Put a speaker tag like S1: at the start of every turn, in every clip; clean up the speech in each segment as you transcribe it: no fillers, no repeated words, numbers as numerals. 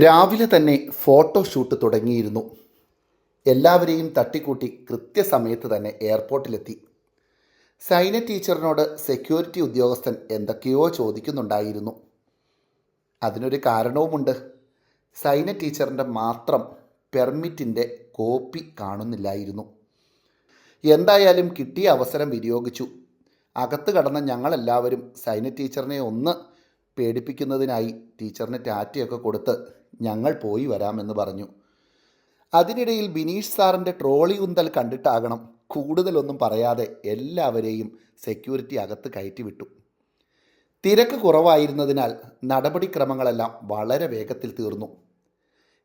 S1: രാവിലെ തന്നെ ഫോട്ടോഷൂട്ട് തുടങ്ങിയിരുന്നു. എല്ലാവരെയും തട്ടിക്കൂട്ടി കൃത്യസമയത്ത് തന്നെ എയർപോർട്ടിലെത്തി. സൈന ടീച്ചറിനോട് സെക്യൂരിറ്റി ഉദ്യോഗസ്ഥൻ എന്തൊക്കെയോ ചോദിക്കുന്നുണ്ടായിരുന്നു. അതിനൊരു കാരണവുമുണ്ട്. സൈന ടീച്ചറിൻ്റെ മാത്രം പെർമിറ്റിൻ്റെ കോപ്പി കാണുന്നില്ലായിരുന്നു. എന്തായാലും കിട്ടിയ അവസരം വിനിയോഗിച്ചു. അകത്ത് കടന്ന ഞങ്ങളെല്ലാവരും സൈന ടീച്ചറിനെ ഒന്ന് പേടിപ്പിക്കുന്നതിനായി ടീച്ചറിന് ടാറ്റയൊക്കെ കൊടുത്ത് ഞങ്ങൾ പോയി വരാമെന്ന് പറഞ്ഞു. അതിനിടയിൽ ബിനീഷ് സാറിൻ്റെ ട്രോളി ഉന്തൽ കണ്ടിട്ടാകണം കൂടുതലൊന്നും പറയാതെ എല്ലാവരെയും സെക്യൂരിറ്റി അകത്ത് കയറ്റിവിട്ടു. തിരക്ക് കുറവായിരുന്നതിനാൽ നടപടിക്രമങ്ങളെല്ലാം വളരെ വേഗത്തിൽ തീർന്നു.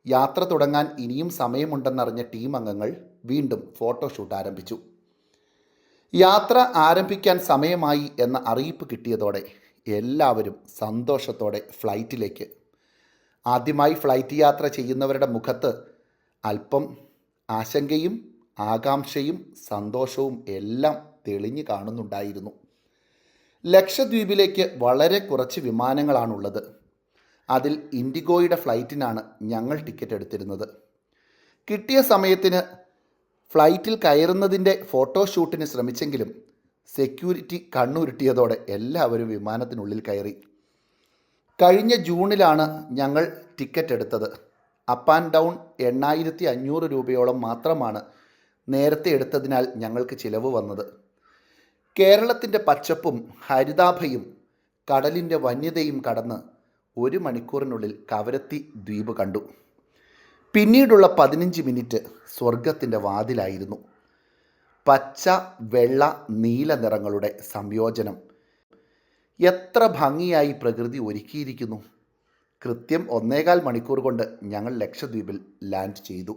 S1: യാത്ര തുടങ്ങാൻ ഇനിയും സമയമുണ്ടെന്നറിഞ്ഞ ടീം അംഗങ്ങൾ വീണ്ടും ഫോട്ടോഷൂട്ട് ആരംഭിച്ചു. യാത്ര ആരംഭിക്കാൻ സമയമായി എന്ന അറിയിപ്പ് കിട്ടിയതോടെ എല്ലാവരും സന്തോഷത്തോടെ ഫ്ലൈറ്റിലേക്ക്. ആദ്യമായി ഫ്ലൈറ്റ് യാത്ര ചെയ്യുന്നവരുടെ മുഖത്ത് അല്പം ആശങ്കയും ആകാംക്ഷയും സന്തോഷവും എല്ലാം തെളിഞ്ഞു കാണുന്നുണ്ടായിരുന്നു. ലക്ഷദ്വീപിലേക്ക് വളരെ കുറച്ച് വിമാനങ്ങളാണുള്ളത്. അതിൽ ഇൻഡിഗോയുടെ ഫ്ലൈറ്റിനാണ് ഞങ്ങൾ ടിക്കറ്റ് എടുത്തിരുന്നത്. കിട്ടിയ സമയത്തിന് ഫ്ലൈറ്റിൽ കയറുന്നതിൻ്റെ ഫോട്ടോഷൂട്ടിന് ശ്രമിച്ചെങ്കിലും സെക്യൂരിറ്റി കണ്ണുരുട്ടിയതോടെ എല്ലാവരും വിമാനത്തിനുള്ളിൽ കയറി. കഴിഞ്ഞ ജൂണിലാണ് ഞങ്ങൾ ടിക്കറ്റ് എടുത്തത്. അപ്പ് ആൻഡ് ഡൗൺ 8500 രൂപയോളം മാത്രമാണ് നേരത്തെ എടുത്തതിനാൽ ഞങ്ങൾക്ക് ചിലവ് വന്നത്. കേരളത്തിൻ്റെ പച്ചപ്പും ഹരിതാഭയും കടലിൻ്റെ വന്യതയും കടന്ന് 1 മണിക്കൂറിനുള്ളിൽ കവരത്തി ദ്വീപ് കണ്ടു. പിന്നീടുള്ള 15 മിനിറ്റ് സ്വർഗത്തിൻ്റെ വാതിലായിരുന്നു. പച്ച, വെള്ള, നീല നിറങ്ങളുടെ സംയോജനം. എത്ര ഭംഗിയായി പ്രകൃതി ഒരുക്കിയിരിക്കുന്നു. കൃത്യം 1.25 മണിക്കൂർ കൊണ്ട് ഞങ്ങൾ ലക്ഷദ്വീപിൽ ലാൻഡ് ചെയ്തു.